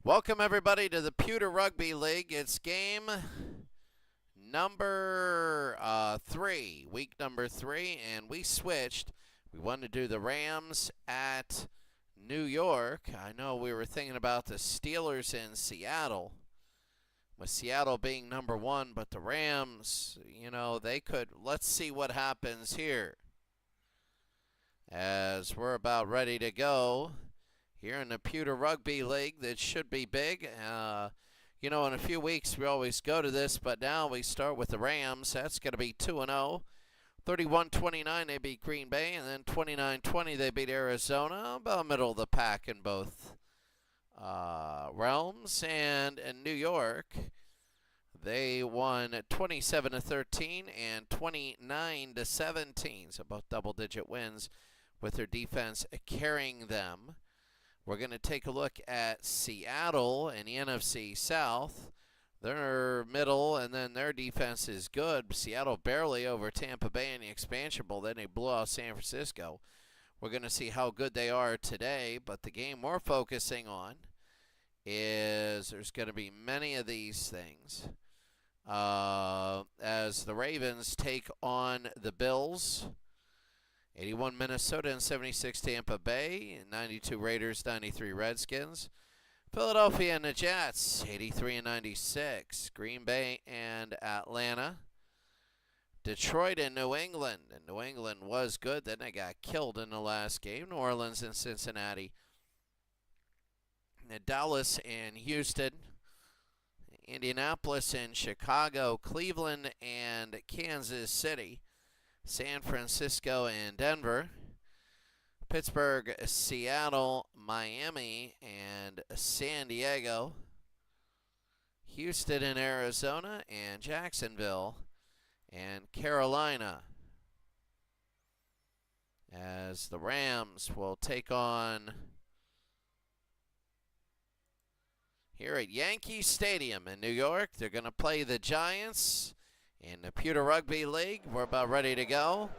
Welcome everybody to the Pewter Rugby League. It's game number 3, week number 3, and we switched. We wanted to do the Rams at New York. I know we were thinking about the Steelers in Seattle, with Seattle being number 1, but the Rams, they could. Let's see what happens here as we're about ready to go here in the Pewter Rugby League. That should be big. In a few weeks we always go to this, but now we start with the Rams. That's going to be 2-0. 31-29 they beat Green Bay, and then 29-20 they beat Arizona. About middle of the pack in both realms. And in New York, they won 27-13 and 29-17. So both double-digit wins with their defense carrying them. We're going to take a look at Seattle in the NFC South. They're middle, and then their defense is good. Seattle barely over Tampa Bay in the Expansion Bowl. Then they blew out San Francisco. We're going to see how good they are today. But the game we're focusing on is there's going to be many of these things. As the Ravens take on the Bills. 81 Minnesota and 76 Tampa Bay, 92 Raiders, 93 Redskins. Philadelphia and the Jets, 83 and 96. Green Bay and Atlanta. Detroit and New England. And New England was good, then they got killed in the last game. New Orleans and Cincinnati. And Dallas and Houston. Indianapolis and Chicago. Cleveland and Kansas City. San Francisco and Denver, Pittsburgh, Seattle, Miami, and San Diego, Houston and Arizona, and Jacksonville and Carolina. As the Rams will take on here at Yankee Stadium in New York. They're going to play the Giants. In the Pewter Rugby League, we're about ready to go.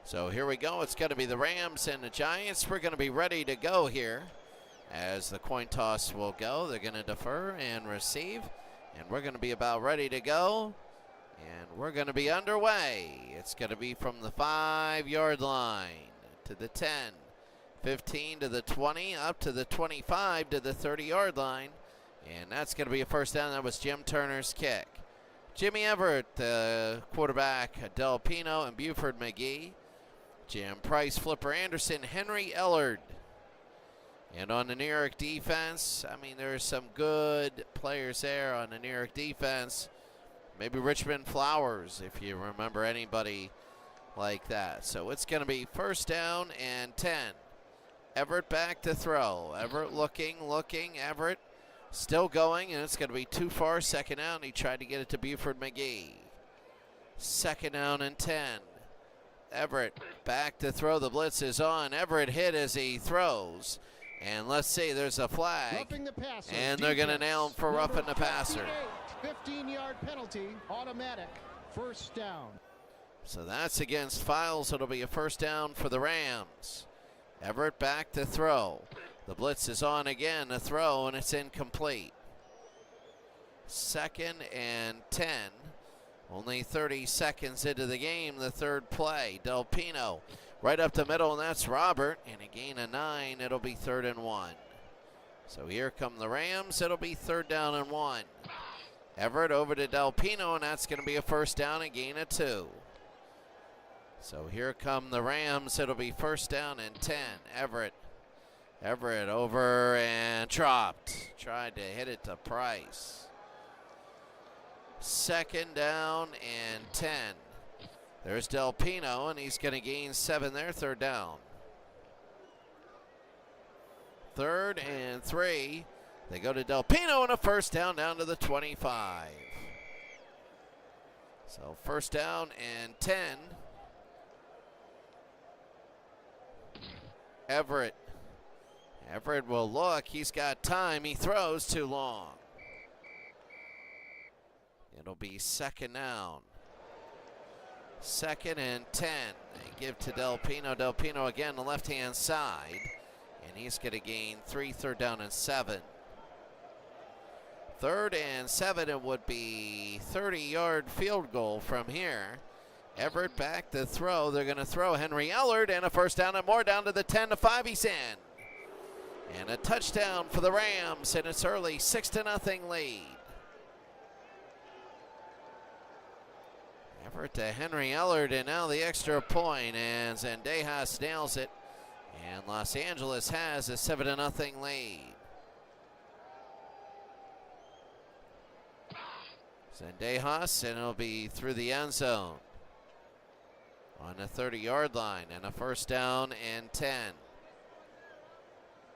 So here we go. It's going to be the Rams and the Giants. We're going to be ready to go here as the coin toss will go. They're going to defer and receive, and we're going to be about ready to go, and we're going to be underway. It's going to be from the 5-yard line to the 10, 15 to the 20, up to the 25 to the 30-yard line, and that's going to be a first down. That was Jim Turner's kick. Jimmy Everett, the quarterback, Del Pino and Buford McGee. Jim Price, Flipper Anderson, Henry Ellard. And on the New York defense, there's some good players there on the New York defense. Maybe Richmond Flowers, if you remember anybody like that. So it's going to be first down and 10. Everett back to throw. Everett looking. Everett still going, and it's going to be too far. Second down. He tried to get it to Buford McGee. Second down and 10. Everett back to throw. The blitz is on. Everett hit as he throws. And let's see, there's a flag. The and they're going to nail him for roughing the passer. 15-yard penalty, automatic, first down. So that's against Files. It'll be a first down for the Rams. Everett back to throw. The blitz is on again, a throw, and it's incomplete. Second and 10. Only 30 seconds into the game, the third play. Del Pino right up the middle, and that's Robert. And a gain of 9, it'll be 3rd and 1. So here come the Rams. It'll be 3rd down and 1. Everett over to Del Pino, and that's going to be a first down, a gain of 2. So here come the Rams. It'll be first down and 10. Everett over and dropped. Tried to hit it to Price. Second down and 10. There's Del Pino, and he's going to gain 7 there, 3rd down. 3rd and 3. They go to Del Pino, and a first down to the 25. So first down and 10. Everett. Everett will look. He's got time. He throws too long. It'll be second down. Second and 10. They give to Del Pino. Del Pino again, the left-hand side. And he's going to gain 3, third down and 7. Third and 7, it would be 30-yard field goal from here. Everett back to throw. They're going to throw Henry Ellard, and a first down and more, down to the 10 to 5 he's in. And a touchdown for the Rams, and it's early 6-0 lead. Everett to Henry Ellard, and now the extra point, and Zendejas nails it. And Los Angeles has a 7-0 lead. Zendejas, and it'll be through the end zone on the 30-yard line, and a first down and 10.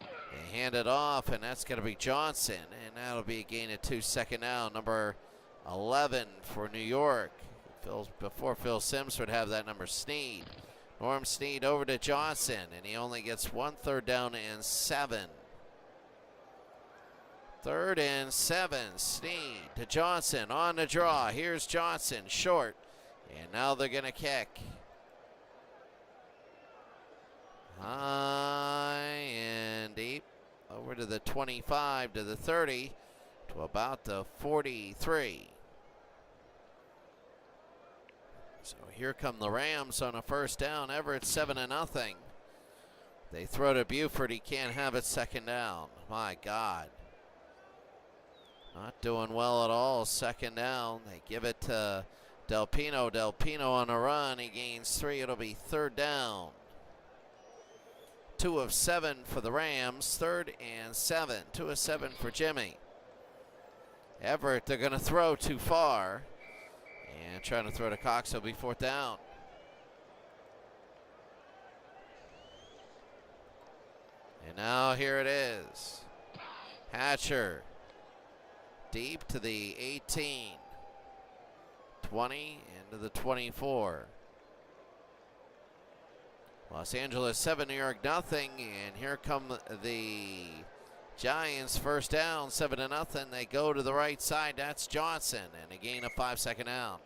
They hand it off, and that's going to be Johnson, and that'll be a gain of 2, second down, number 11 for New York. Before Phil Simms would have that number, Snead. Norm Snead over to Johnson, and he only gets 1 third down and 7. Third and 7, Snead to Johnson on the draw. Here's Johnson, short, and now they're going to kick. High and deep, over to the 25, to the 30, to about the 43. So here come the Rams on a first down. Everett 7-0. They throw to Buford. He can't have it, second down. My God. Not doing well at all. Second down. They give it to Del Pino. Del Pino on the run. He gains 3. It'll be third down. 2 of 7 for the Rams. Third and 7. 2 of 7 for Jimmy. Everett, they're going to throw too far. And trying to throw to Cox, it'll be fourth down. And now here it is. Hatcher. Deep to the 18. 20 into the 24. Los Angeles 7, New York nothing. And here come the Giants, first down, 7-0. They go to the right side. That's Johnson, and a gain of 5, second down.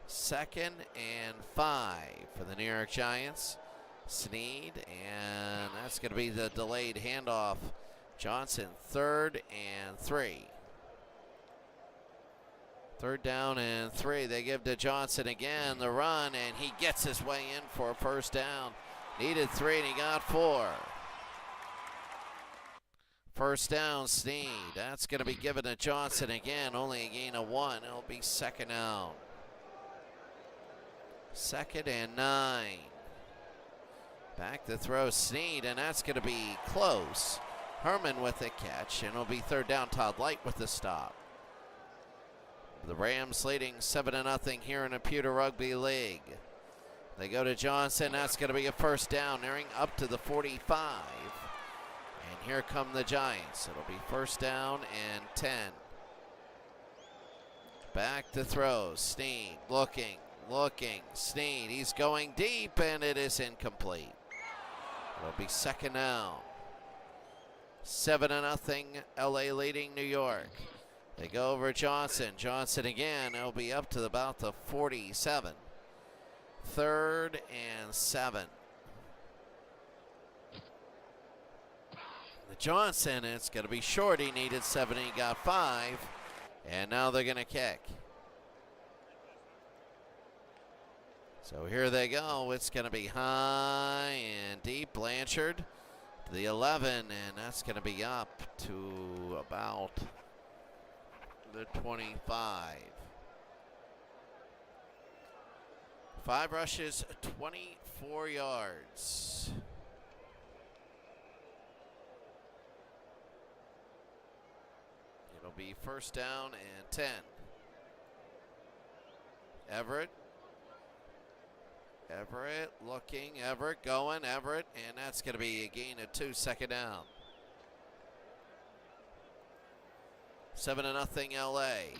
Second and 5 for the New York Giants. Snead, and that's going to be the delayed handoff. Johnson, third and 3. Third down and 3. They give to Johnson again, the run, and he gets his way in for a first down. Needed 3, and he got 4. First down, Snead. That's going to be given to Johnson again, only a gain of 1. It'll be second down. Second and 9. Back to throw Snead, and that's going to be close. Herman with a catch, and it'll be third down. Todd Light with the stop. The Rams leading 7-0 here in the Pewter Rugby League. They go to Johnson. That's going to be a first down, nearing up to the 45. And here come the Giants. It'll be first down and 10. Back to throw. Snead looking. Snead, he's going deep, and it is incomplete. It'll be second down. 7-0, LA leading New York. They go over Johnson. Johnson again. It'll be up to about the 47. Third and 7. The Johnson, it's going to be short. He needed 7. He got 5. And now they're going to kick. So here they go. It's going to be high and deep. Blanchard to the 11, and that's going to be up to about the 25. 5 rushes, 24 yards. It'll be first down and 10. Everett looking, Everett going, Everett, and that's going to be a gain of 2, second down. 7-0 LA.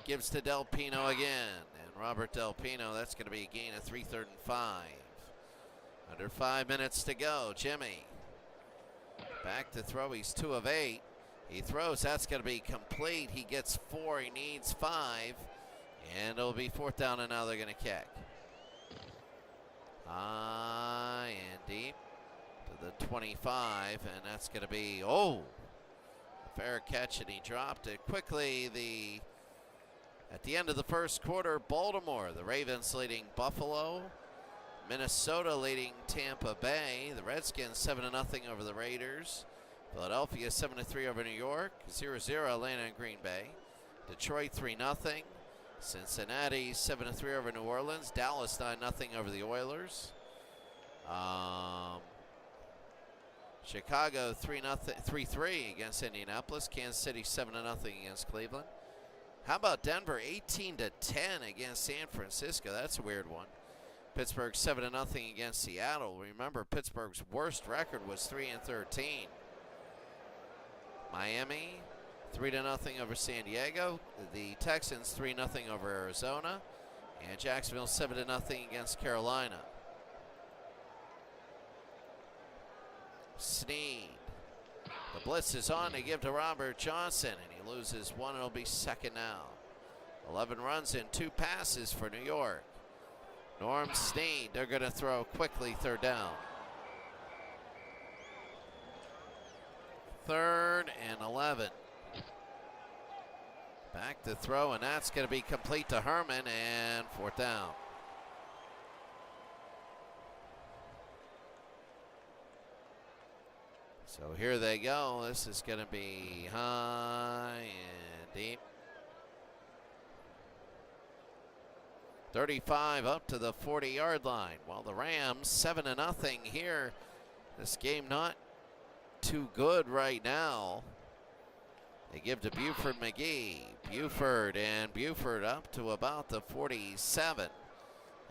gives to Del Pino again. And Robert Del Pino, that's going to be a gain of 3, 3rd and 5. Under 5 minutes to go. Jimmy back to throw. He's 2 of 8. He throws. That's going to be complete. He gets 4. He needs 5. And it'll be 4th down, and now they're going to kick. High and deep to the 25. And that's going to be, a fair catch, and he dropped it quickly. At the end of the first quarter, Baltimore, the Ravens leading Buffalo. Minnesota leading Tampa Bay. The Redskins 7-0 over the Raiders. Philadelphia 7-3 over New York. 0-0 Atlanta and Green Bay. Detroit 3-0. Cincinnati 7-3 over New Orleans. Dallas 9-0 over the Oilers. Chicago 3-3 against Indianapolis. Kansas City 7-0 against Cleveland. How about Denver 18-10 against San Francisco? That's a weird one. Pittsburgh 7-0 against Seattle. Remember, Pittsburgh's worst record was 3-13. Miami 3-0 over San Diego. The Texans 3-0 over Arizona. And Jacksonville 7-0 against Carolina. Snead. The blitz is on. They give to Robert Johnson, and he loses 1. It'll be 2nd now. 11 runs and 2 passes for New York. Norm Snead, they're going to throw quickly, 3rd down. 3rd and 11. Back to throw, and that's going to be complete to Herman, and 4th down. So here they go. This is going to be high and deep. 35 up to the 40-yard line. While the Rams 7-0 here. This game not too good right now. They give to Buford McGee. Buford up to about the 47.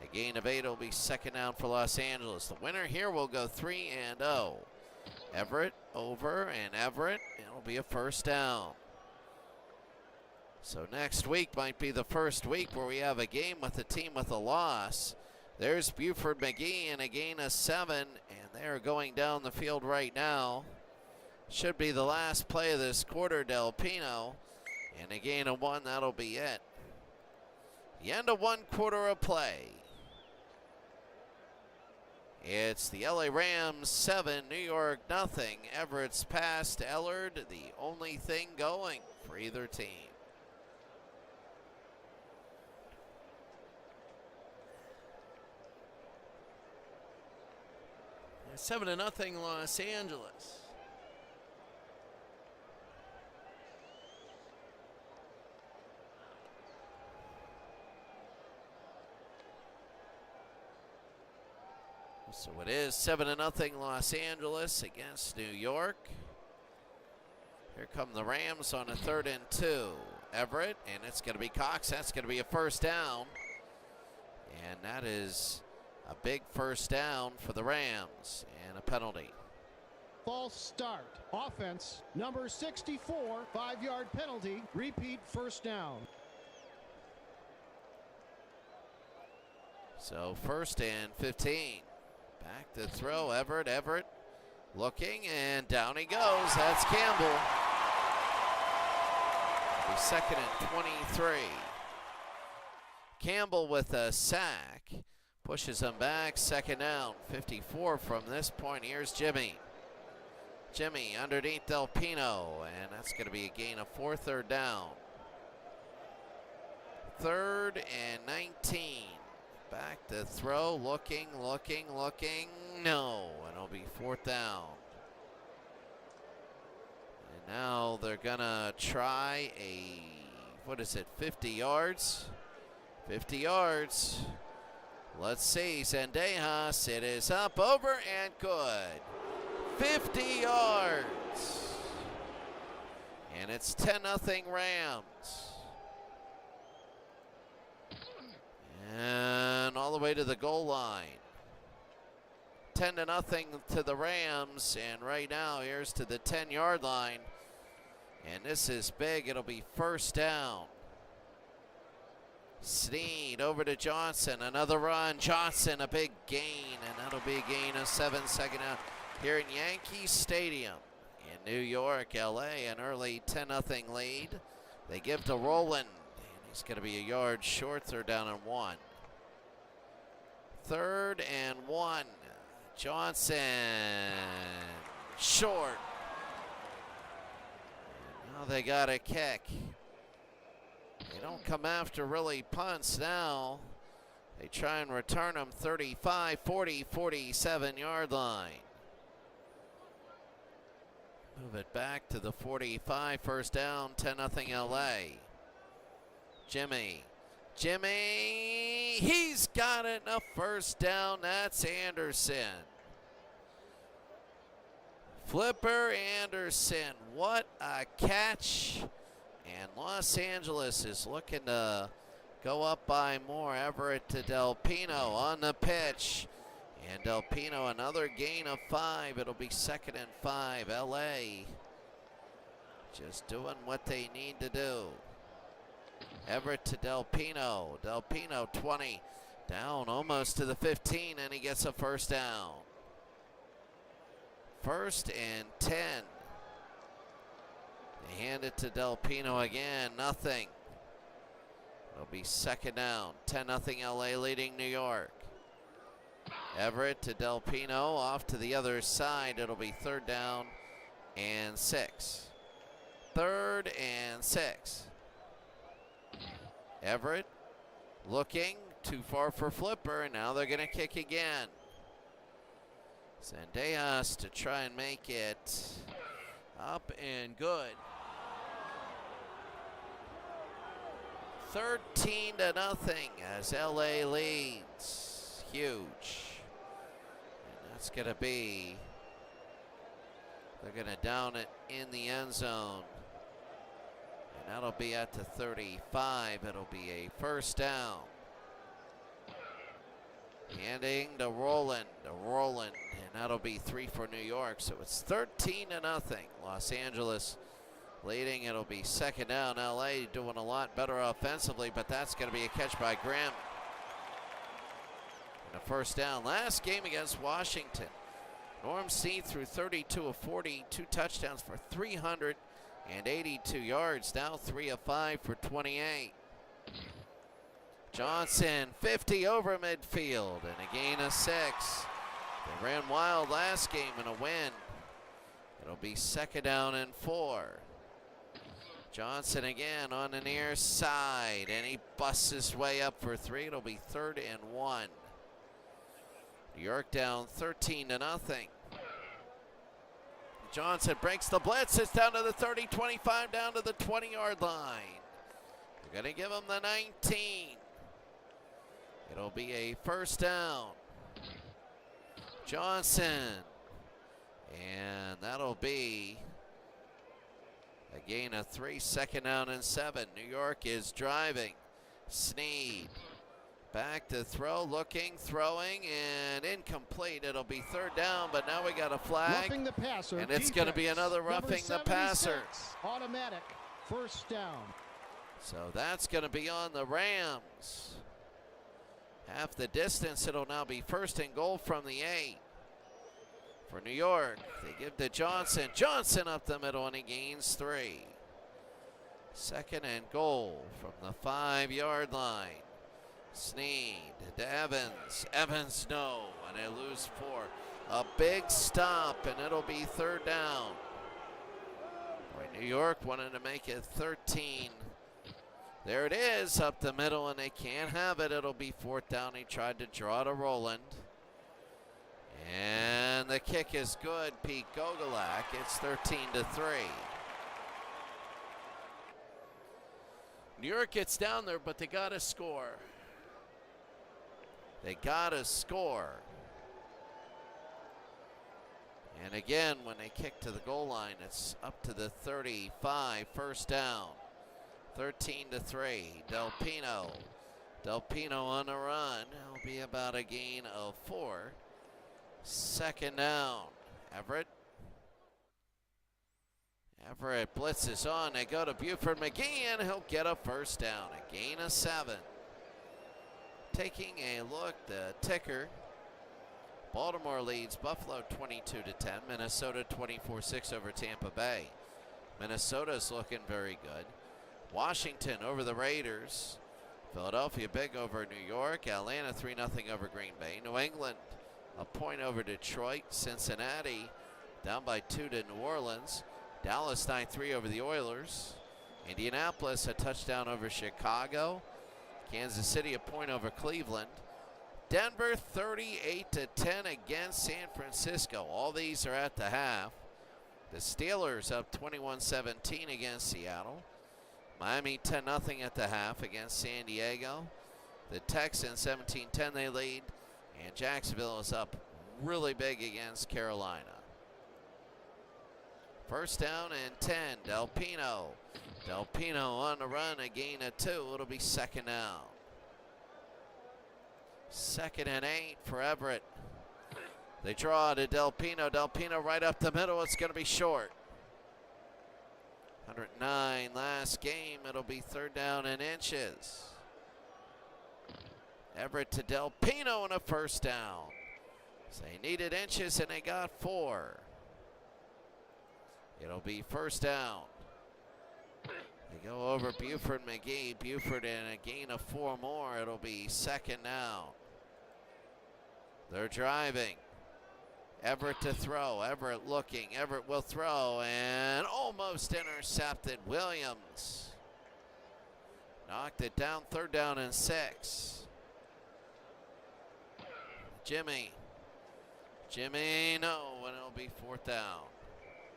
A gain of 8 will be 2nd down for Los Angeles. The winner here will go 3-0. Everett over and Everett. It'll be a 1st down. So next week might be the first week where we have a game with a team with a loss. There's Buford McGee and a gain of 7, and they're going down the field right now. Should be the last play of this quarter, Del Pino. And a gain of 1, that'll be it. The end of 1 quarter of play. It's the LA Rams 7, New York 0. Everett's pass to Ellard, the only thing going for either team. 7-0 Los Angeles. So it is 7-0 Los Angeles against New York. Here come the Rams on a 3rd and 2. Everett, and it's going to be Cox. That's going to be a 1st down. And that is a big 1st down for the Rams, and a penalty. False start. Offense, number 64, 5-yard penalty. Repeat 1st down. So 1st and 15. Back to throw, Everett looking, and down he goes. That's Campbell. The 2nd and 23. Campbell with a sack. Pushes him back, 2nd down, 54 from this point. Here's Jimmy. Jimmy underneath Del Pino, and that's going to be a gain of 4, 3rd down. 3rd and 19. Back to throw, looking. No, and it'll be 4th down. And now they're going to try 50 yards? 50 yards. Let's see, Zendejas, it is up, over, and good. 50 yards. And it's 10-0 Rams. And all the way to the goal line. 10-0 to the Rams, and right now here's to the 10-yard line. And this is big, it'll be 1st down. Sneed over to Johnson. Another run. Johnson, a big gain, and that'll be a gain of 7 second out here in Yankee Stadium in New York. LA, an early 10-0 lead. They give to Rowland, and he's going to be a yard short. They're down and 1. 3rd and 1. Johnson, short. Now they got a kick. They don't come after really punts now. They try and return them 35, 40, 47-yard line. Move it back to the 45, 1st down, 10-0 LA. Jimmy, he's got it, a 1st down. That's Anderson. Flipper Anderson, what a catch. And Los Angeles is looking to go up by more. Everett to Del Pino on the pitch. And Del Pino, another gain of 5. It'll be 2nd and 5. LA just doing what they need to do. Everett to Del Pino. Del Pino 20. Down almost to the 15, and he gets a 1st down. 1st and 10. They hand it to Del Pino again. Nothing. It'll be 2nd down. 10-0 LA leading New York. Everett to Del Pino, off to the other side. It'll be 3rd down and 6. 3rd and 6. Everett looking, too far for Flipper, and now they're going to kick again. Zendejas to try and make it up and good. 13-0 as LA leads. Huge. And that's going to be, they're going to down it in the end zone. And that'll be at the 35. It'll be a 1st down. Handing to Rowland, and that'll be 3 for New York. So it's 13-0. Los Angeles leading. It'll be 2nd down. LA doing a lot better offensively, but that's going to be a catch by Grimm. And a 1st down. Last game against Washington, Norm Sneed threw 32 of 40, 2 touchdowns for 382 yards. Now 3 of 5 for 28. Johnson, 50 over midfield, and a gain of 6. They ran wild last game in a win. It'll be 2nd down and 4. Johnson again on the near side, and he busts his way up for 3. It'll be 3rd and 1. New York down 13-0. Johnson breaks the blitz. It's down to the 30, 25, down to the 20-yard line. They're going to give him the 19. It'll be a 1st down. Johnson. And that'll be a gain of 3, 2nd down and 7. New York is driving. Sneed. Back to throw, looking, throwing, and incomplete. It'll be 3rd down, but now we got a flag. Roughing the passer. And it's going to be another roughing the passer. Automatic 1st down. So that's going to be on the Rams. Half the distance. It'll now be 1st and goal from the 8. For New York, they give to Johnson. Johnson up the middle, and he gains 3. 2nd and goal from the 5-yard line. Sneed to Evans. Evans, no, and they lose 4. A big stop, and it'll be 3rd down. Boy, New York wanted to make it 13. There it is, up the middle, and they can't have it. It'll be 4th down. He tried to draw to Rowland. And the kick is good. Pete Gogolak. It's 13-3. New York gets down there, but they got to score. They got to score. And again, when they kick to the goal line, it's up to the 35, 1st down. 13-3. Del Pino. Del Pino on the run. It'll be about a gain of 4. 2nd down. Everett. Everett blitzes on. They go to Buford McGee, and he'll get a 1st down. A gain of 7. Taking a look, the ticker. Baltimore leads Buffalo 22-10. Minnesota 24-6 over Tampa Bay. Minnesota's looking very good. Washington over the Raiders. Philadelphia big over New York. Atlanta 3-0 over Green Bay. New England a point over Detroit. Cincinnati down by 2 to New Orleans. Dallas 9-3 over the Oilers. Indianapolis a touchdown over Chicago. Kansas City a point over Cleveland. Denver 38-10 against San Francisco. All these are at the half. The Steelers up 21-17 against Seattle. Miami 10-0 at the half against San Diego. The Texans 17-10 they lead. And Jacksonville is up really big against Carolina. First down and 10, Del Pino. Del Pino on the run, a gain of 2. It'll be second down. 2nd and 8 for Everett. They draw to Del Pino. Del Pino right up the middle. It's going to be short. 109 last game. It'll be 3rd down and inches. Everett to Del Pino and a first down. So they needed inches and they got 4. It'll be first down. They go over Buford McGee. Buford in a gain of 4 more. It'll be second down. They're driving. Everett to throw. Everett looking. Everett will throw and almost intercepted. Williams knocked it down. 3rd down and 6. Jimmy, no, and it'll be 4th down.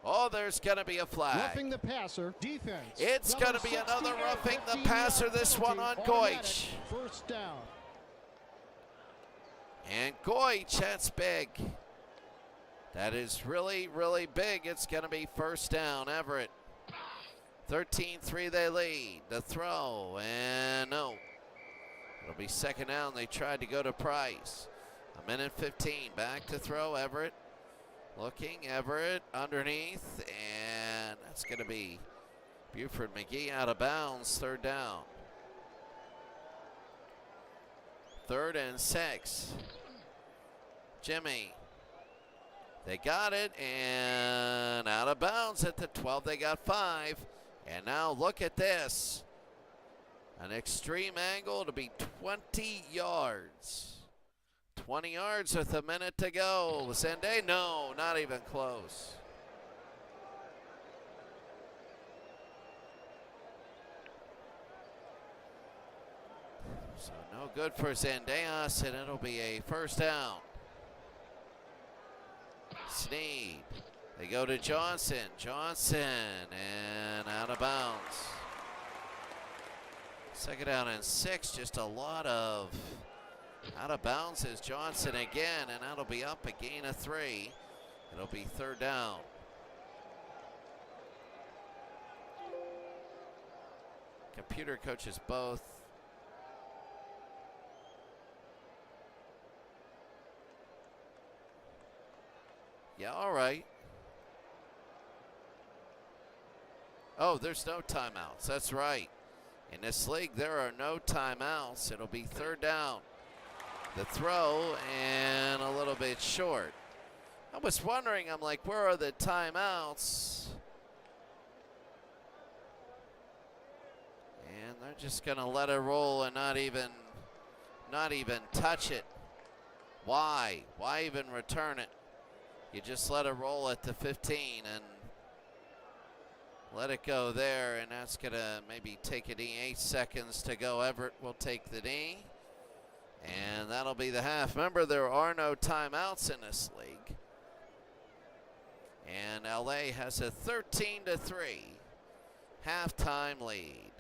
Oh, there's going to be a flag. Roughing the passer, defense. It's going to be another roughing the passer, this one on Goich. First down. And Goich, that's big. That is really, really big. It's going to be first down, Everett. 13-3 they lead. The throw, and no. It'll be second down. They tried to go to Price. 1:15, back to throw, Everett. Looking, Everett underneath, and that's going to be Buford McGee out of bounds, 3rd down. 3rd and 6. Jimmy. They got it, and out of bounds at the 12. They got 5. And now look at this. An extreme angle to be 20 yards. 20 yards with a minute to go. Zende, no, not even close. So no good for Zendejas, and it'll be a first down. Snead. They go to Johnson. And out of bounds. 2nd down and 6. Just a lot of out of bounds is Johnson again, and that'll be up a gain of 3. It'll be 3rd down. Computer coaches both. Yeah, all right. Oh, there's no timeouts. That's right. In this league, there are no timeouts. It'll be 3rd down. The throw and a little bit short. I was wondering, I'm like, where are the timeouts? And they're just gonna let it roll and not even touch it. Why? Why even return it? You just let it roll at the 15 and let it go there, and that's gonna maybe take a knee. 8 seconds to go. Everett will take the knee. And that'll be the half. Remember, there are no timeouts in this league. And LA has a 13-3 halftime lead.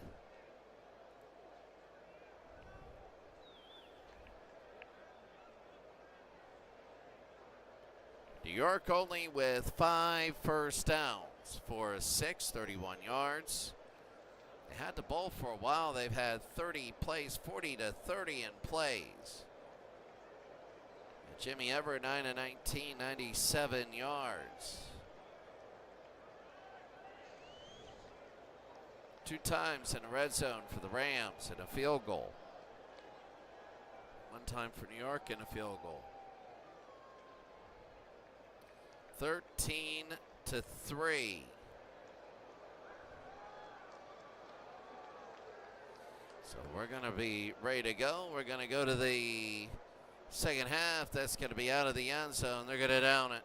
New York only with 5 first downs for 6, 31 yards. They had the ball for a while. They've had 30 plays, 40 to 30 in plays. And Jimmy Everett, 9 of 19, 97 yards. 2 times in the red zone for the Rams and a field goal. One time for New York and a field goal. 13-3. So we're going to be ready to go. We're going to go to the second half. That's going to be out of the end zone. They're going to down it.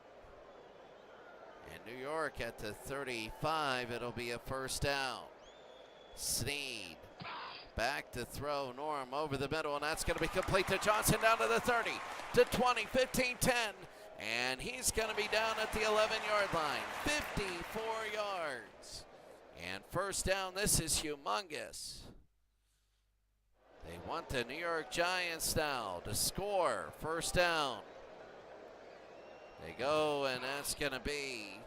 And New York at the 35. It'll be a first down. Sneed back to throw. Norm over the middle, and that's going to be complete to Johnson down to the 30, to 20, 15, 10. And he's going to be down at the 11-yard line. 54 yards. And first down. This is humongous. They want the New York Giants now to score. First down. They go, and that's going to be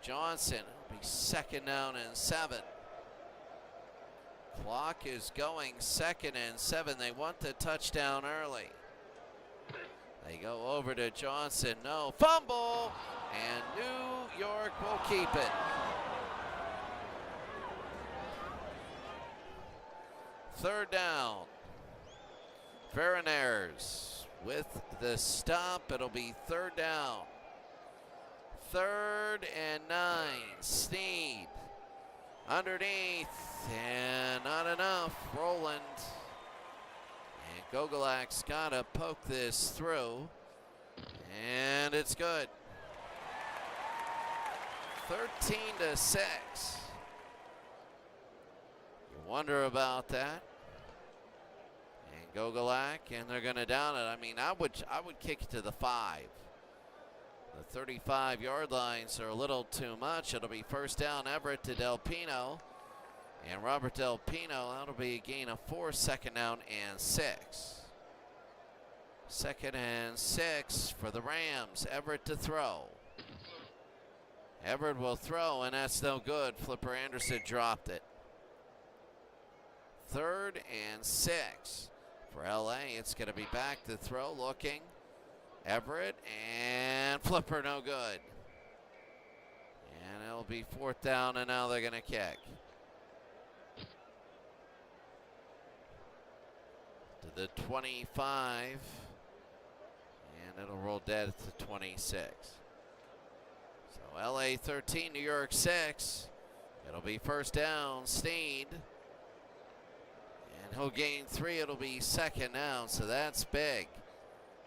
Johnson. It'll be second down and 7. Clock is going, 2nd and 7. They want the touchdown early. They go over to Johnson. No, fumble, and New York will keep it. Third down. Veroners with the stop. It'll be third down. 3rd and 9. Sneed underneath, and not enough. Roland. And Gogolak's got to poke this through, and it's good. 13-6. You wonder about that. And Gogolak, and they're going to down it. I mean, I would kick it to the 5. The 35-yard lines are a little too much. It'll be first down. Everett to Del Pino. And Robert Del Pino, that'll be a gain of 4, second down and 6. 2nd and 6 for the Rams. Everett to throw. Everett will throw, and that's no good. Flipper Anderson dropped it. 3rd and 6 for LA. It's going to be back to throw, looking. Everett, and Flipper, no good. And it'll be 4th down, and now they're going to kick. To the 25, and it'll roll dead to 26. So LA 13, New York 6. It'll be first down, Sneed. And he'll gain 3. It'll be second down, so that's big.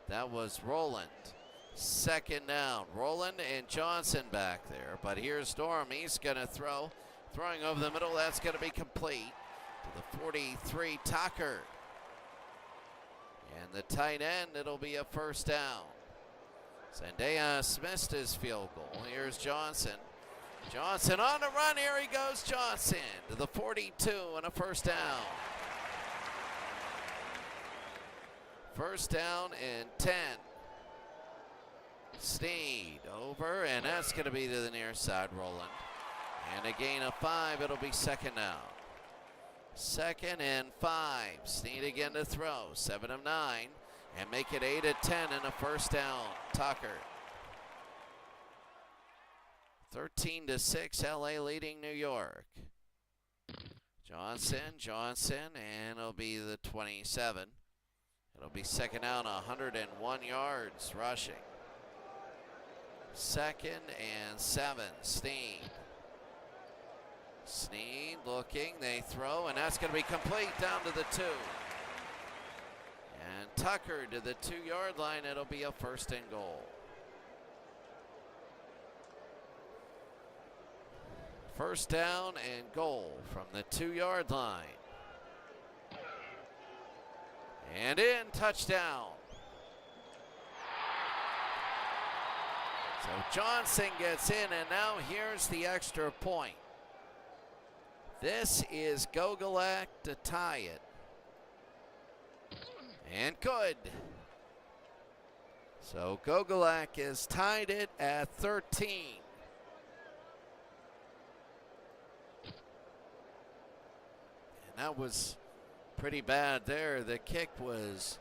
That was Roland. Second down. Roland and Johnson back there. But here's Norm. He's going to throw. Throwing over the middle. That's going to be complete to the 43, Tucker. And the tight end, it'll be a first down. Zendejas missed his field goal. Here's Johnson. Johnson on the run. Here he goes, Johnson, to the 42 and a first down. First down and 10. Sneed over, and that's going to be to the near side, Roland. And a gain of 5. It'll be second down. 2nd and 5. Sneed again to throw. 7 of 9. And make it 8 of 10 and a first down. Tucker. 13-6. LA leading New York. Johnson, and it'll be the 27. It'll be second down, 101 yards rushing. 2nd and 7. Sneed looking, they throw, and that's going to be complete down to the 2. And Tucker to the 2-yard line. It'll be a first and goal. First down and goal from the 2-yard line. And in, touchdown. So Johnson gets in, and now here's the extra point. This is Gogolak to tie it. And good. So Gogolak has tied it at 13. And that was pretty bad there. The kick was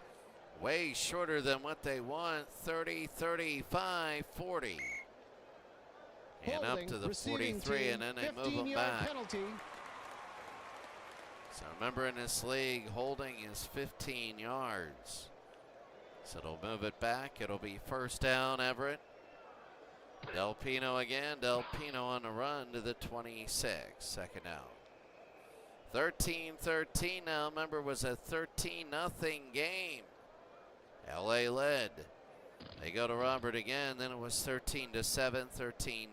way shorter than what they want. 30, 35, 40. And up to the 43, and then they move them back. Penalty. So remember, in this league, holding is 15 yards. So it'll move it back. It'll be first down, Everett. Del Pino again. Del Pino on the run to the 26. Second down. 13-13 now. Remember, it was a 13-0 game. LA led. They go to Robert again. Then it was 13-7. 13.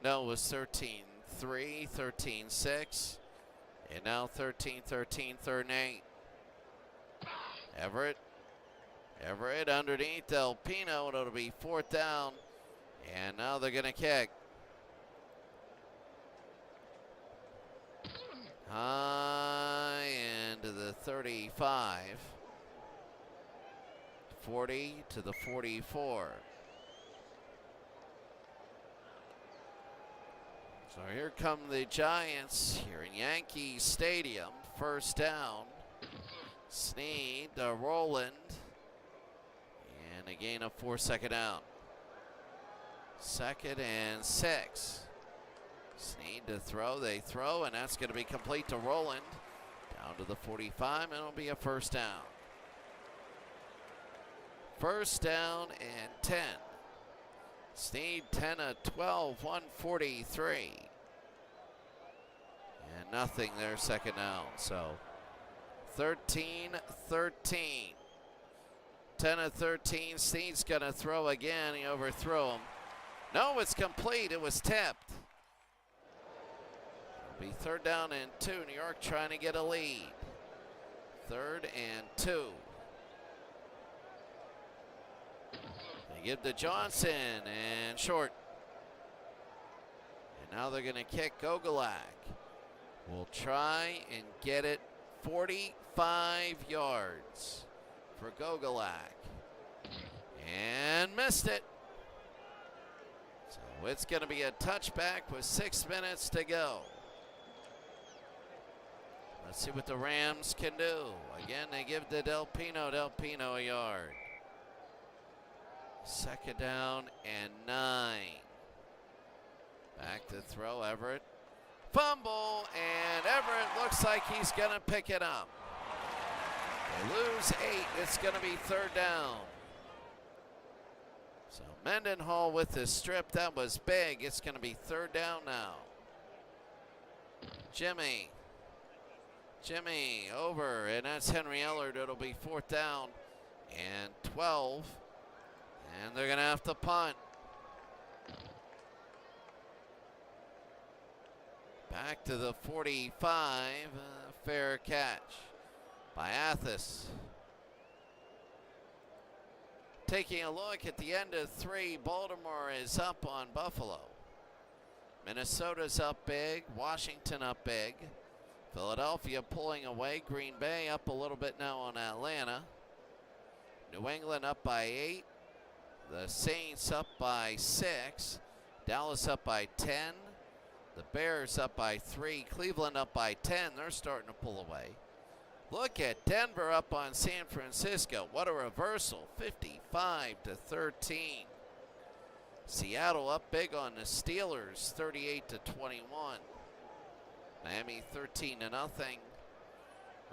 No, it was 13-3. 13-6. And now 13-13. 3rd and 8. Everett. Everett underneath Del Pino. It'll be 4th down. And now they're going to kick. High into the 35. 40 to the 44. So here come the Giants here in Yankee Stadium. First down. Snead to Roland. And a gain of 4, second down. 2nd and 6. Snead to throw. They throw, and that's going to be complete to Roland. Down to the 45, and it'll be a first down. First down and 10. Snead 10 of 12, 143. And nothing there, second down. So 13-13. 10 of 13. Snead's going to throw again. He overthrew him. No, it's complete. It was tipped. It'll be 3rd down and 2. New York trying to get a lead. 3rd and 2. They give to Johnson and short. And now they're going to kick. Gogolak will try and get it 45 yards for Gogolak. And missed it. So it's going to be a touchback with 6 minutes to go. Let's see what the Rams can do. Again, they give to Del Pino. Del Pino a yard. 2nd down and 9. Back to throw, Everett. Fumble, and Everett looks like he's going to pick it up. They lose 8. It's going to be 3rd down. So Mendenhall with the strip. That was big. It's going to be 3rd down now. Jimmy over, and that's Henry Ellard. It'll be 4th down and 12. And they're going to have to punt. Back to the 45. Fair catch by Athos. Taking a look at the end of 3, Baltimore is up on Buffalo. Minnesota's up big. Washington up big. Philadelphia pulling away. Green Bay up a little bit now on Atlanta. New England up by 8. The Saints up by 6. Dallas up by 10. The Bears up by 3. Cleveland up by 10. They're starting to pull away. Look at Denver up on San Francisco. What a reversal. 55-13. Seattle up big on the Steelers. 38-21. Miami 13-0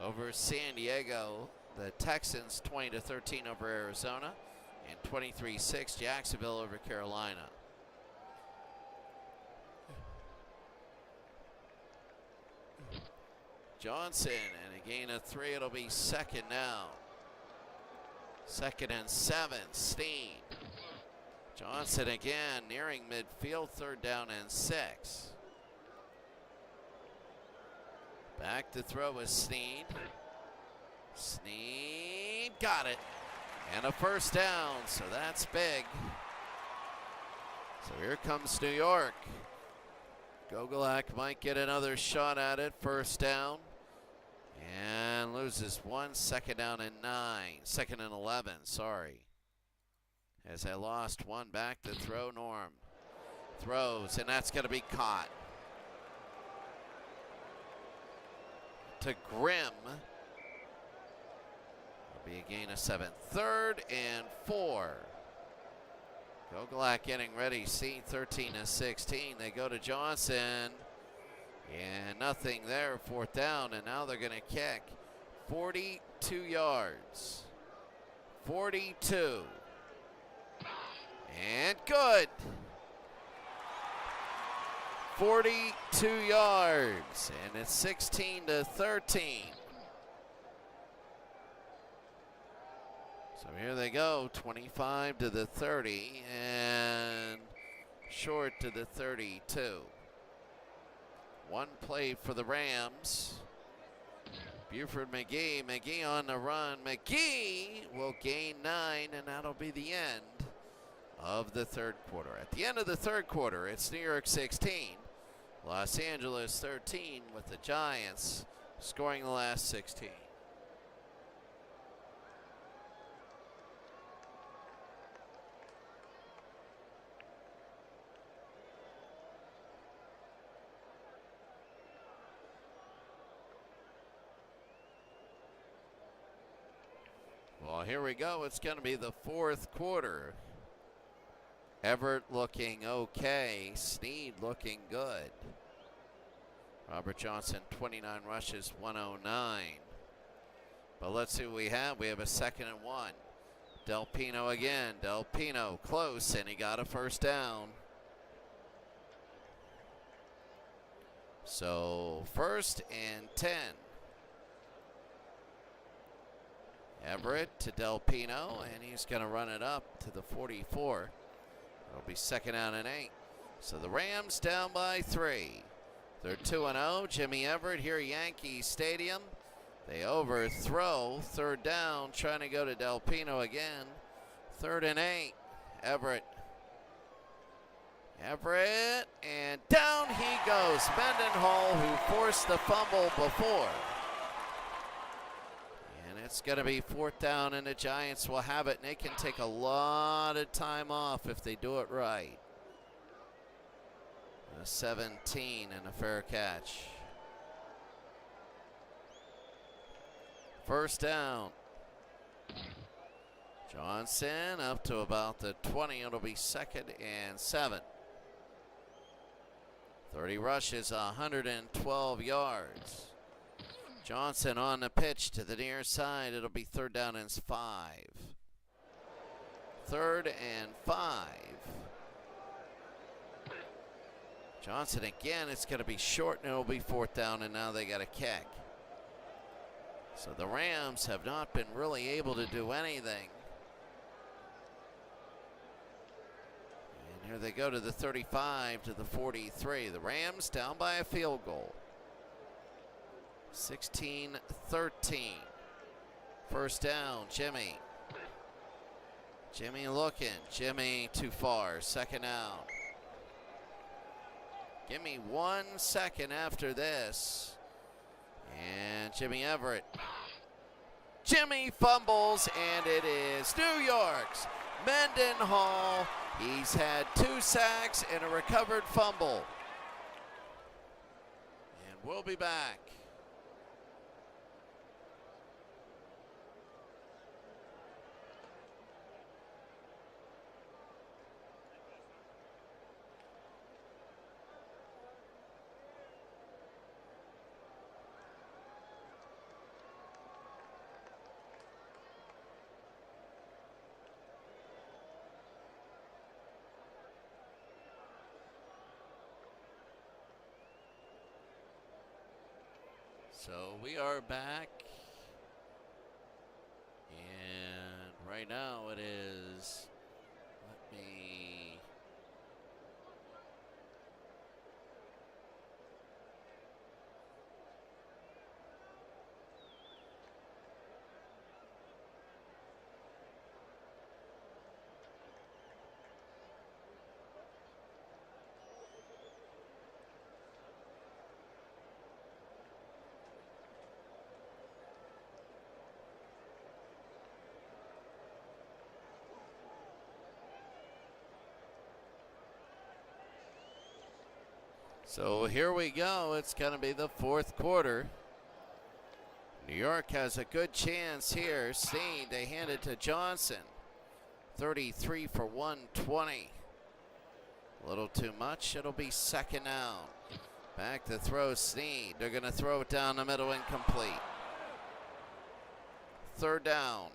over San Diego. The Texans 20-13 over Arizona. And 23-6 Jacksonville over Carolina. Johnson, and a gain of 3. It'll be 2nd now. 2nd and 7. Snead. Johnson again nearing midfield. 3rd down and 6. Back to throw with Snead. Snead got it. And a first down, so that's big. So here comes New York. Gogolak might get another shot at it. First down. And loses 1. 2nd down and 9. 2nd and 11, sorry. As I lost 1. Back to throw, Norm. Throws, and that's going to be caught. To Grimm. It'll be a gain of 7. 3rd and 4. Gogolak getting ready. See 13-16. They go to Johnson. And nothing there. 4th down. And now they're going to kick 42 yards. 42. And good. 42 yards, and it's 16-13. So here they go, 25 to the 30, and short to the 32. One play for the Rams. Buford McGee on the run. McGee will gain 9, and that'll be the end of the third quarter. At the end of the third quarter, it's New York 16, Los Angeles 13, with the Giants scoring the last 16. Well, here we go. It's going to be the fourth quarter. Everett looking okay. Snead looking good. Robert Johnson, 29 rushes, 109. But let's see what we have. We have a 2nd and 1. Del Pino again. Del Pino close, and he got a first down. So 1st and 10. Everett to Del Pino, and he's going to run it up to the 44. It'll be 2nd down and 8. So the Rams down by 3. They're 2-0. Jimmy Everett here at Yankee Stadium. They overthrow. 3rd down, trying to go to Del Pino again. 3rd and 8. Everett, and down he goes. Mendenhall, who forced the fumble before. It's going to be 4th down, and the Giants will have it, and they can take a lot of time off if they do it right. A 17 and a fair catch. 1st down. Johnson up to about the 20. It'll be 2nd and 7. 30 rushes, 112 yards. Johnson on the pitch to the near side. It'll be 3rd down and 5. 3rd and 5. Johnson again. It's going to be short, and it'll be 4th down, and now they got a kick. So the Rams have not been really able to do anything. And here they go to the 35 to the 43. The Rams down by a field goal. 16-13. 1st down, Jimmy. Jimmy looking. Jimmy too far. 2nd down. Give me 1 second after this. And Jimmy Everett. Jimmy fumbles, and it is New York's Mendenhall. He's had 2 sacks and a recovered fumble. And we'll be back. So we are back, and right now it is, let me, so here we go. It's going to be the 4th quarter. New York has a good chance here. Snead, they hand it to Johnson. 33 for 120. A little too much. It'll be 2nd down. Back to throw, Snead. They're going to throw it down the middle, incomplete. 3rd down.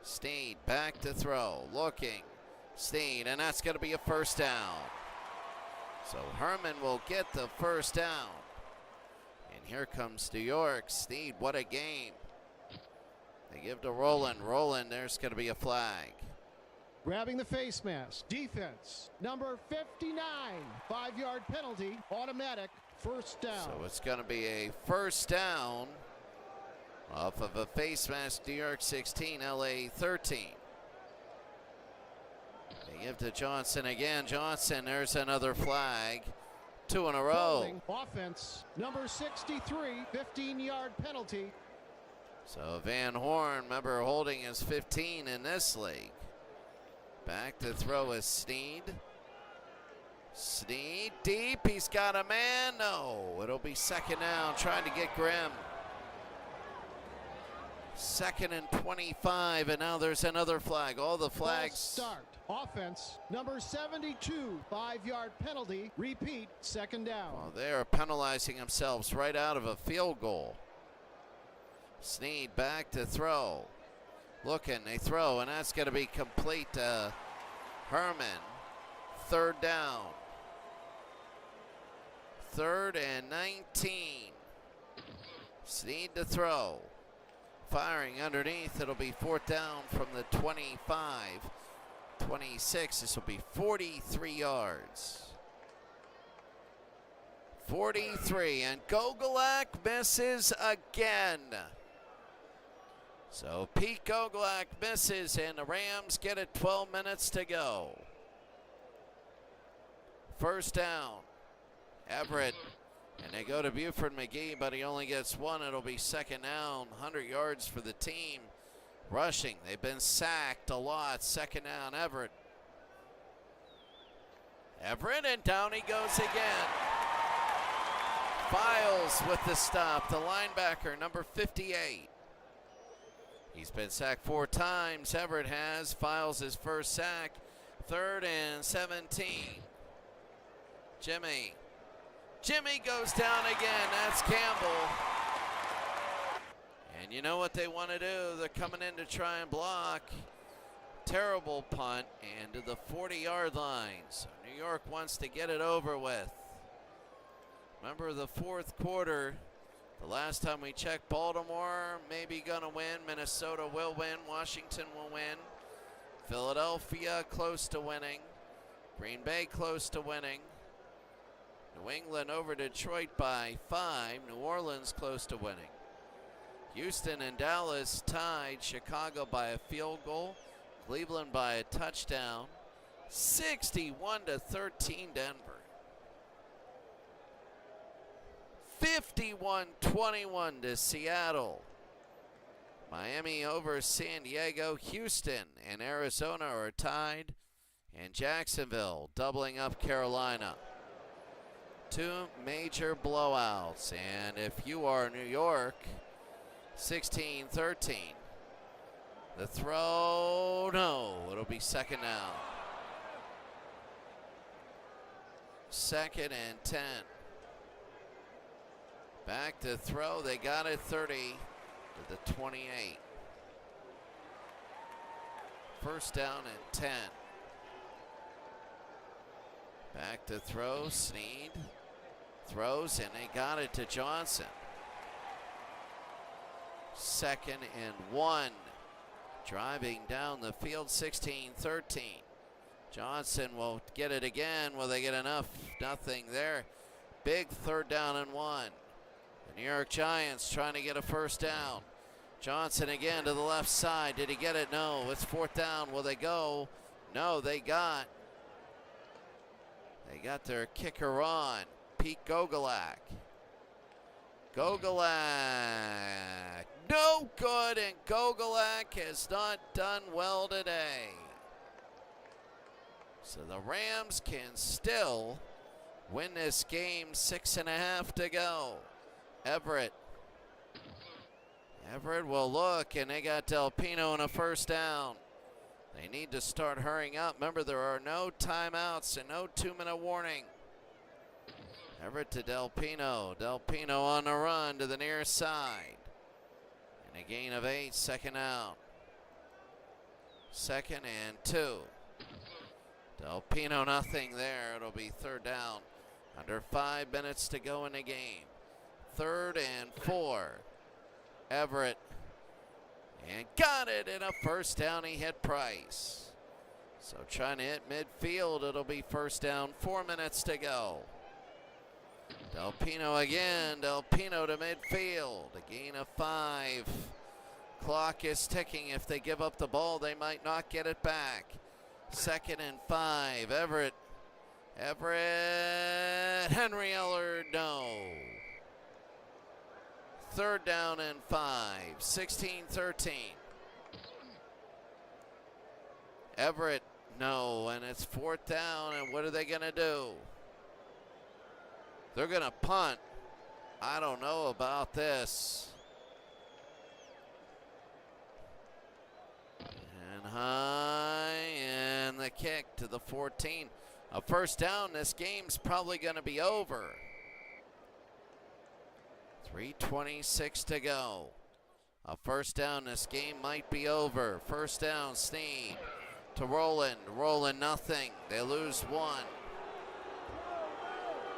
Sneed back to throw, looking. Sneed, and that's going to be a first down. So Herman will get the first down. And here comes New York. Sneed, what a game. They give to Roland. Roland, there's going to be a flag. Grabbing the face mask. Defense. Number 59. 5-yard penalty. Automatic. First down. So it's going to be a first down off of a face mask. New York 16, LA 13. They give to Johnson again. Johnson, there's another flag. 2 in a row. Holding. Offense. Number 63. 15-yard penalty. So Van Horn, remember, holding is 15 in this league. Back to throw is Sneed. Sneed deep, he's got a man. No, it'll be second down, trying to get Grimm. 2nd and 25, and now there's another flag. All the flags. False start. Offense. Number 72. 5-yard penalty. Repeat. Second down. Well, they are penalizing themselves right out of a field goal. Sneed back to throw. Looking, they throw, and that's going to be complete to Herman. 3rd down. 3rd and 19. Sneed to throw. Firing underneath, it'll be 4th down from the 25. 26, this will be 43 yards. 43, and Gogolak misses again. So Pete Gogolak misses, and the Rams get it 12 minutes to go. First down. Everett, and they go to Buford McGee, but he only gets 1. It'll be second down, 100 yards for the team. Rushing, they've been sacked a lot. Second down, Everett. Everett, and down he goes again. Files with the stop, the linebacker, number 58. He's been sacked 4 times. Everett has. Files his first sack. 3rd and 17. Jimmy. Jimmy goes down again. That's Campbell. And you know what they want to do? They're coming in to try and block. Terrible punt, and to the 40-yard line. So New York wants to get it over with. Remember the 4th quarter. The last time we checked, Baltimore maybe gonna win. Minnesota will win. Washington will win. Philadelphia close to winning. Green Bay close to winning. New England over Detroit by 5. New Orleans close to winning. Houston and Dallas tied. Chicago by a field goal. Cleveland by a touchdown. 61-13 Denver. 51-21 to Seattle. Miami over San Diego. Houston and Arizona are tied. And Jacksonville doubling up Carolina. 2 major blowouts. And if you are New York, 16-13. The throw, no, it'll be second down. 2nd and 10. Back to throw, they got it 30 to the 28. First down and 10. Back to throw, Sneed throws, and they got it to Johnson. 2nd and 1. Driving down the field, 16-13. Johnson will get it again. Will they get enough? Nothing there. Big 3rd down and 1. The New York Giants trying to get a first down. Johnson again to the left side. Did he get it? No. It's 4th down. Will they go? No, they got their kicker on. Pete Gogolak. Gogolak. No good, and Gogolak has not done well today. So the Rams can still win this game. 6.5 to go. Everett will look, and they got Del Pino in a first down. They need to start hurrying up. Remember, there are no timeouts and no 2-minute warning. Everett to Del Pino. Del Pino on the run to the near side. And a gain of 8, second out. 2nd and 2. Del Pino nothing there. It'll be 3rd down. Under 5 minutes to go in the game. 3rd and 4. Everett. And got it in a 1st down. He hit Price. So trying to hit midfield. It'll be 1st down. 4 minutes to go. Del Pino again. Del Pino to midfield. A gain of 5. Clock is ticking. If they give up the ball, they might not get it back. 2nd and 5. Everett. Henry Eller, no. 3rd down and 5. 16-13. Everett, no. And it's 4th down. And what are they going to do? They're going to punt. I don't know about this. And high, and the kick to the 14. A 1st down, this game's probably going to be over. 3:26 to go. A 1st down, this game might be over. 1st down, Snead to Roland. Roland, nothing. They lose 1.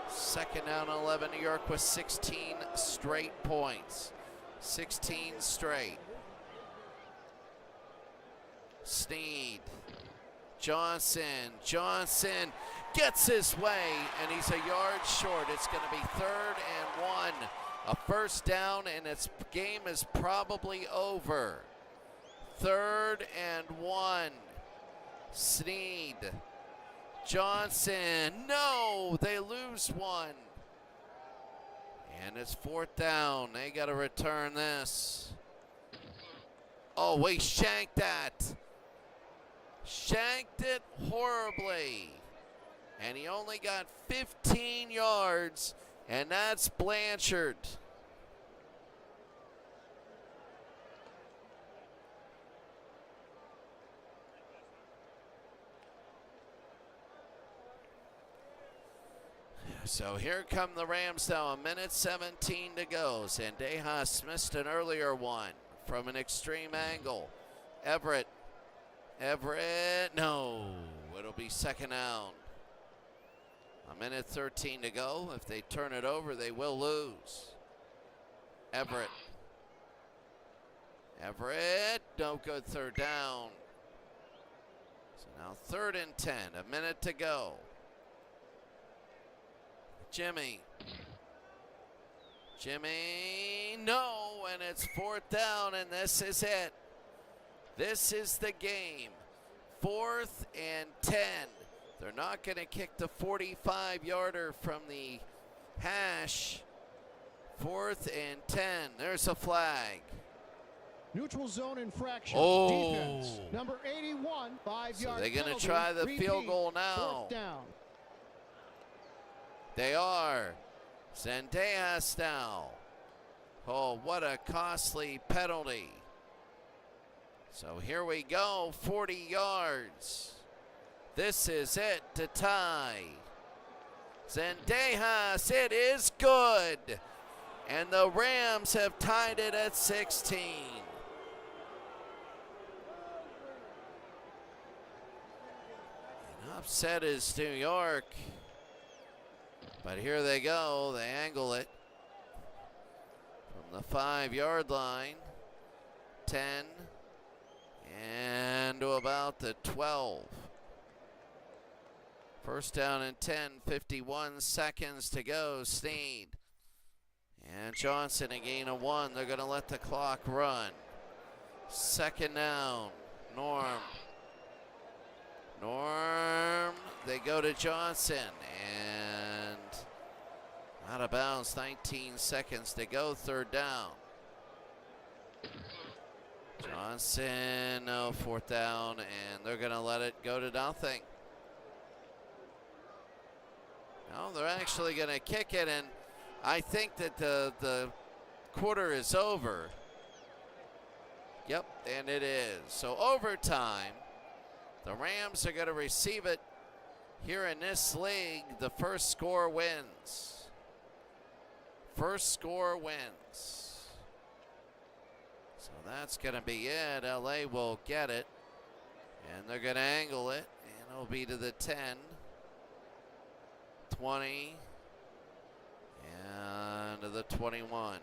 2nd down, 11. New York with 16 straight points. 16 straight. Snead. Johnson gets his way, and he's a yard short. It's going to be 3rd and 1. A 1st down, and its game is probably over. 3rd and 1. Snead. Johnson, no, they lose 1. And it's 4th down. They got to return this. Oh, he shanked that. Shanked it horribly. And he only got 15 yards, and that's Blanchard. So here come the Rams now, 1:17 to go. Zendejas missed an earlier one from an extreme angle. Everett, no. It'll be 2nd down. 1:13 to go. If they turn it over, they will lose. Everett, no good, 3rd down. So now 3rd and 10, a minute to go. Jimmy, no, and it's 4th down, and this is it. This is the game. 4th and 10. They're not going to kick the 45-yarder from the hash. 4th and 10. There's a flag. Neutral zone infraction. Oh. Defense. Number 81, 5-yard So they're going penalty. to try the Repeat. field goal now. 4th down. They are. Zendejas now. Oh, what a costly penalty. So here we go, 40 yards. This is it to tie. Zendejas, it is good. And the Rams have tied it at 16. And upset is New York. But here they go. They angle it from the 5-yard line. 10 and to about the 12. 1st down and 10, 51 seconds to go. Snead and Johnson, a gain of 1. They're going to let the clock run. 2nd down. Norm. They go to Johnson and out of bounds. 19 seconds to go. 3rd down. Johnson, no, 4th down, and they're going to let it go to nothing. No, they're actually going to kick it, and I think that the quarter is over. Yep, and it is. So overtime, the Rams are going to receive it. Here in this league, the first score wins. First score wins. So that's going to be it. LA will get it. And they're going to angle it, and it'll be to the 10, 20, and to the 21.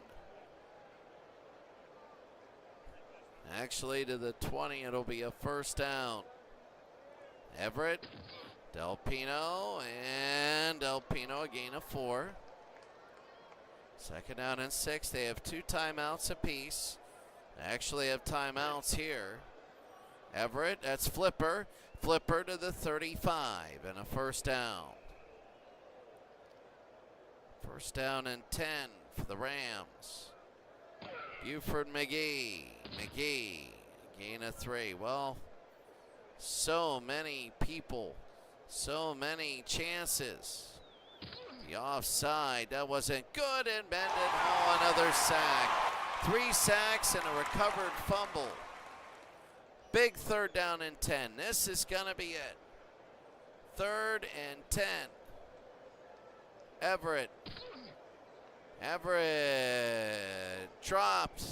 Actually, to the 20, it'll be a first down. Everett, Del Pino, and Del Pino a gain of 4. Second down and 6. They have 2 timeouts apiece. They actually have timeouts here. Everett, that's Flipper. Flipper to the 35 and a first down. First down and 10 for the Rams. Buford McGee. McGee, gain of 3. Well, so many people, so many chances. The offside, that wasn't good, and Mendenhall, another sack. 3 sacks and a recovered fumble. Big third down and 10. This is going to be it. 3rd and 10. Everett. Everett dropped.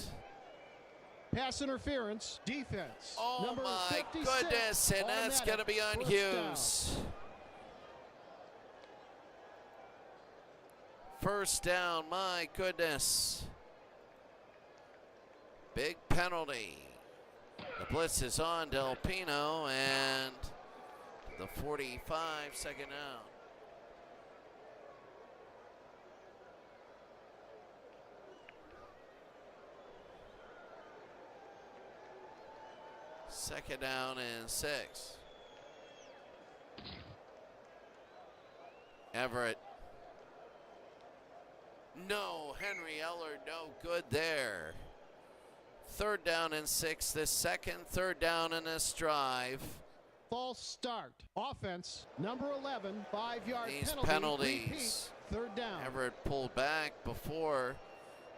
Pass interference, defense. Oh Number my 56, goodness, and that's going to be on first Hughes. down. First down, my goodness. Big penalty. The blitz is on Del Pino, and the 45, second down. Second down and 6. Everett. No, Henry Eller, no good there. 3rd down and 6, the second third down in this drive. False start. Offense, number 11, 5-yard These penalty. penalties. Repeat, 3rd down. Everett pulled back before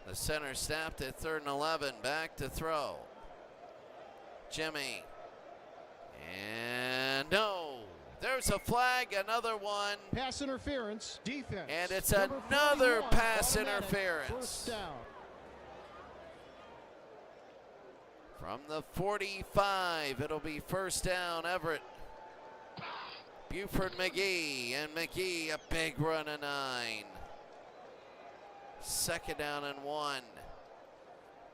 the center snapped it. 3rd and 11, back to throw. Jimmy. And no, there's a flag, another one. Pass interference, defense. And it's Number another 41, pass automatic, interference. First down. From the 45, it'll be first down, Everett. Buford McGee, and McGee a big run of 9. Second down and 1.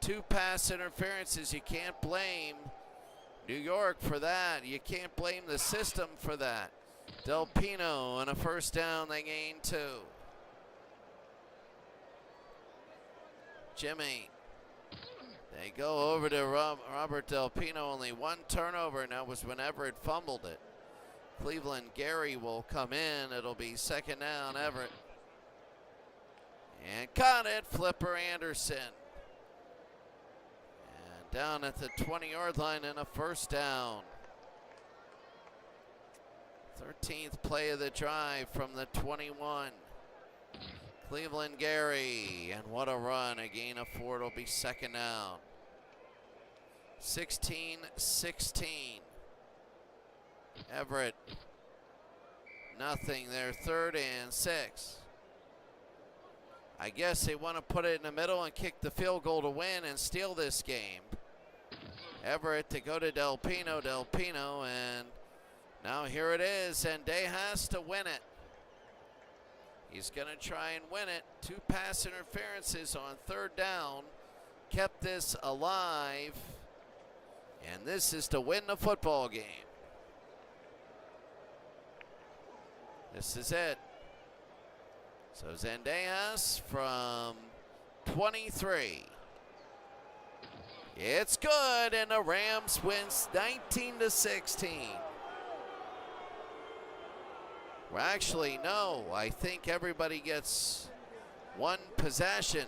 2 pass interferences, you can't blame New York for that. You can't blame the system for that. Del Pino and a first down, they gain 2. Jimmy. They go over to Robert Del Pino, only 1 turnover, and that was when Everett fumbled it. Cleveland Gary will come in. It'll be second down, Everett. And got it, Flipper Anderson. And down at the 20-yard line and a first down. 13th play of the drive from the 21. Cleveland Gary, and what a run, a gain of 4, it'll be second down. 16-16. Everett, nothing there, 3rd and 6. I guess they want to put it in the middle and kick the field goal to win and steal this game. Everett to go to Del Pino, and now here it is, and Day has to win it. He's going to try and win it. 2 pass interferences on 3rd down. Kept this alive. And this is to win the football game. This is it. So Zendejas from 23. It's good, and the Rams wins 19-16. Well, actually, no. I think everybody gets 1 possession.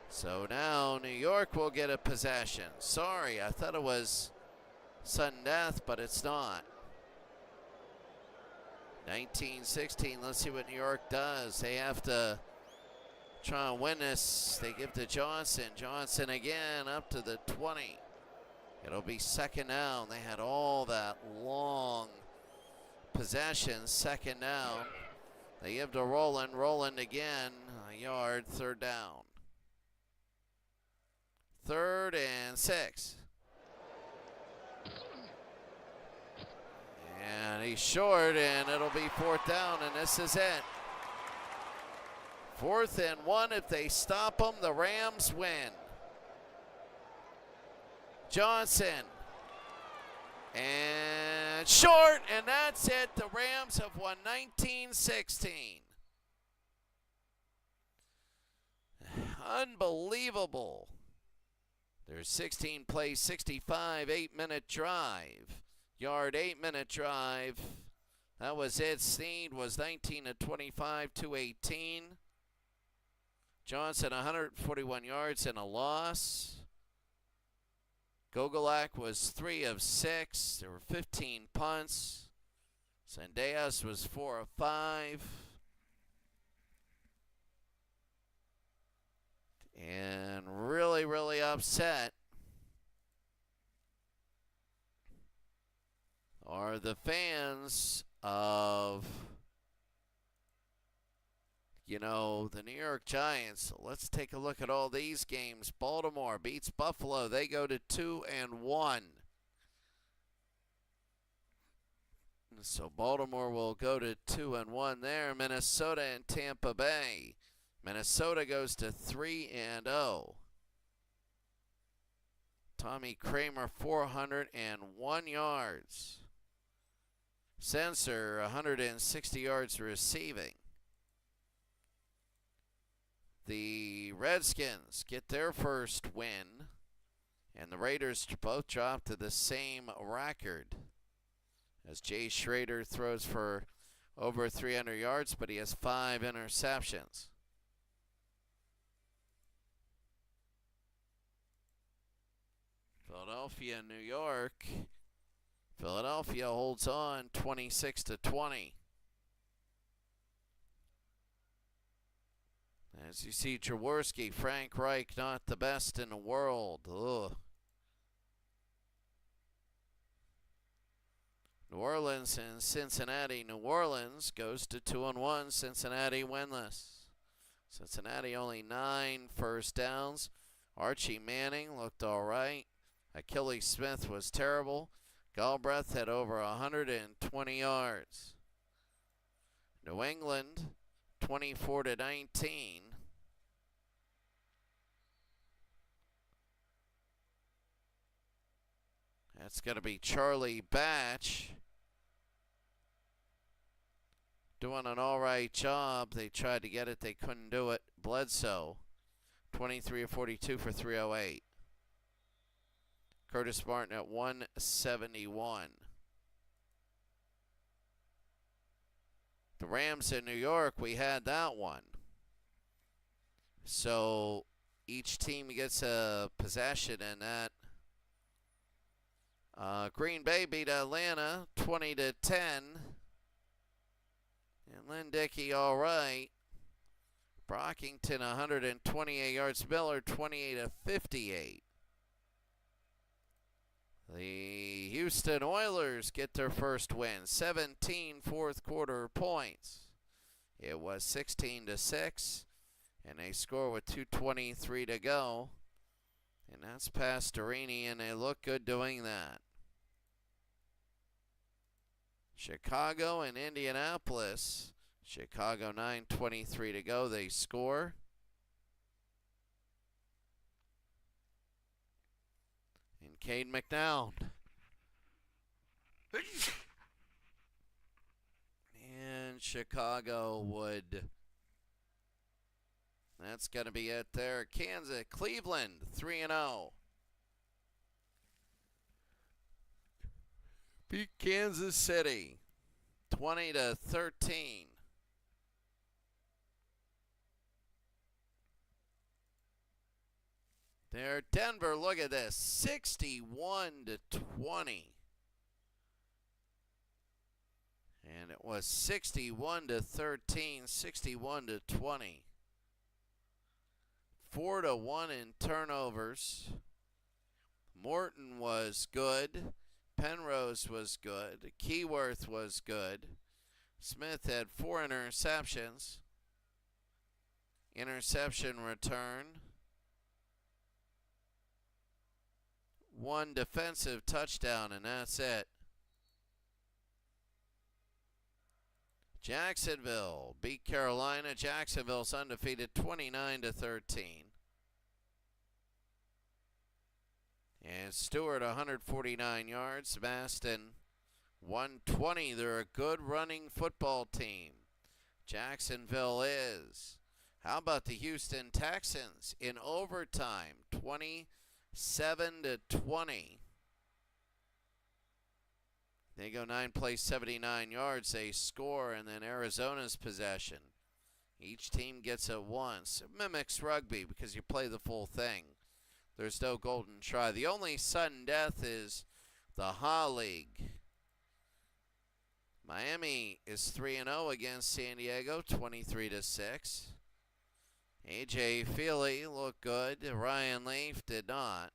So now New York will get a possession. Sorry, I thought it was sudden death, but it's not. 19-16, let's see what New York does. They have to try and win this. They give to Johnson. Johnson again up to the 20. It'll be second down. They had all that long possession, second down. They give to Roland. Roland again, a yard, 3rd down. 3rd and 6. And he's short, and it'll be 4th down, and this is it. 4th and 1. If they stop them, the Rams win. Johnson. And short, and that's it. The Rams have won 19-16. Unbelievable. Their 16 play, 65, 8-minute drive. Yard, 8-minute drive. That was it. Snead was 19 of 25, 218. Johnson, 141 yards and a loss. Gogolak was 3 of 6. There were 15 punts. Zendejas was 4 of 5. And really, really upset are the fans of, the New York Giants. So let's take a look at all these games. Baltimore beats Buffalo. They go to 2-1. So Baltimore will go to 2-1 there. Minnesota and Tampa Bay. Minnesota goes to 3-0. Tommy Kramer, 401 yards. Sensor, 160 yards receiving. The Redskins get their first win, and the Raiders both drop to the same record. As Jay Schrader throws for over 300 yards, but he has 5 interceptions. Philadelphia, New York. Philadelphia holds on 26-20. As you see, Jaworski, Frank Reich, not the best in the world. Ugh. New Orleans and Cincinnati. New Orleans goes to 2-1. Cincinnati winless. Cincinnati only 9 first downs. Archie Manning looked all right. Achilles Smith was terrible. Galbraith had over 120 yards. New England, 24-19. That's going to be Charlie Batch doing an all right job. They tried to get it. They couldn't do it. Bledsoe, 23 of 42 for 308. Curtis Martin at 171. The Rams in New York, we had that one. So each team gets a possession in that. Green Bay beat Atlanta 20-10. And Lynn Dickey all right. Brockington 128 yards. Miller 28 of 58. The Houston Oilers get their first win, 17 fourth quarter points. It was 16-6, and they score with 2:23 to go. And that's Pastorini, and they look good doing that. Chicago and Indianapolis. Chicago 9:23 to go. They score. Cade McNown. And Chicago would. That's going to be it there. Kansas, Cleveland, 3-0. Beat Kansas City, 20-13. There, Denver, look at this, 61-20. And it was 61-13, 61-20. 4-1 in turnovers. Morton was good. Penrose was good. Keyworth was good. Smith had 4 interceptions. Interception return. 1 defensive touchdown, and that's it. Jacksonville beat Carolina. Jacksonville's undefeated 29-13. And Stewart 149 yards. Maston 120. They're a good running football team. Jacksonville is. How about the Houston Texans in overtime? 27-20. They go 9 plays, 79 yards. They score, and then Arizona's possession. Each team gets it once. It mimics rugby because you play the full thing. There's no golden try. The only sudden death is the Ha League. Miami is 3-0 against San Diego, 23-6. A.J. Feely looked good. Ryan Leaf did not.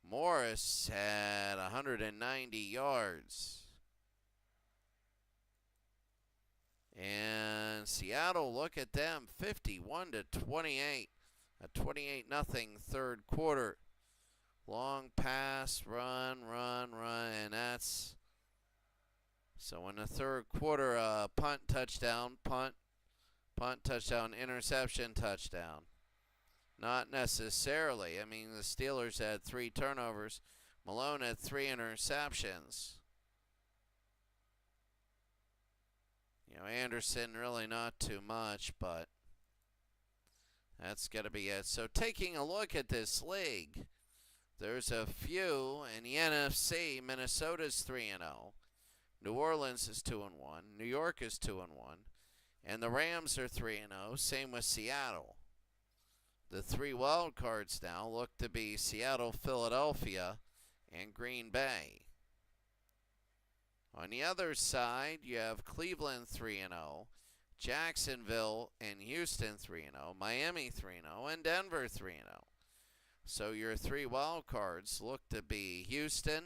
Morris had 190 yards. And Seattle, look at them, 51-28. A 28-0 third quarter. Long pass, run, and that's... So in the third quarter, punt, touchdown, touchdown, interception, touchdown. Not necessarily. I mean, the Steelers had 3 turnovers. Malone had 3 interceptions. You know, Anderson really not too much, but that's got to be it. So taking a look at this league, there's a few in the NFC. Minnesota's 3-0. New Orleans is 2-1. New York is 2-1. And the Rams are 3-0. Same with Seattle. The 3 wild cards now look to be Seattle, Philadelphia, and Green Bay. On the other side, you have Cleveland 3-0, Jacksonville and Houston 3-0, Miami 3-0, and Denver 3-0. So your 3 wild cards look to be Houston,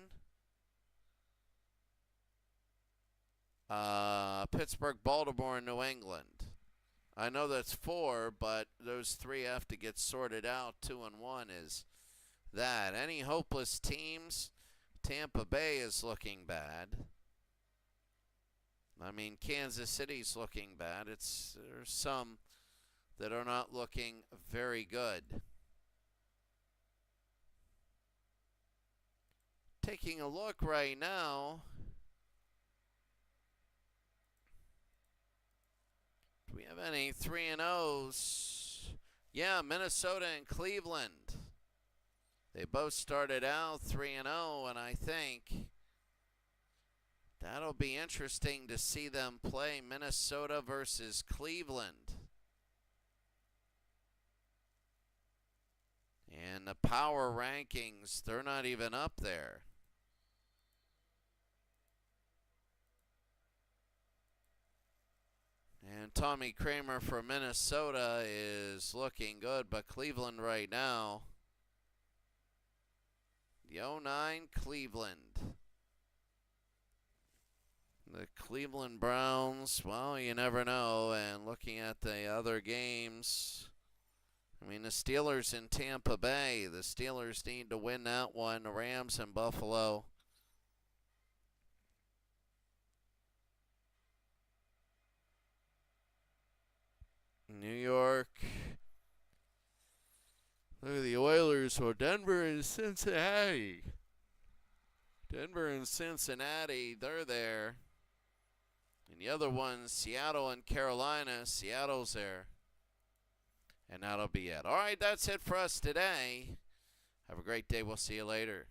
Pittsburgh, Baltimore, and New England. I know that's 4, but those 3 have to get sorted out. 2-1 is that. Any hopeless teams? Tampa Bay is looking bad. I mean, Kansas City's looking bad. There's some that are not looking very good. Taking a look right now. Do we have any 3-0s? Yeah, Minnesota and Cleveland. They both started out 3-0, and I think that'll be interesting to see them play Minnesota versus Cleveland. And the power rankings, they're not even up there. And Tommy Kramer for Minnesota is looking good, but Cleveland right now, the 09 Cleveland. The Cleveland Browns, well, you never know. And looking at the other games, I mean, the Steelers in Tampa Bay. The Steelers need to win that one. The Rams in Buffalo. New York. Look at the Oilers. So Denver and Cincinnati. Denver and Cincinnati, they're there. And the other ones, Seattle and Carolina. Seattle's there. And that'll be it. All right, that's it for us today. Have a great day. We'll see you later.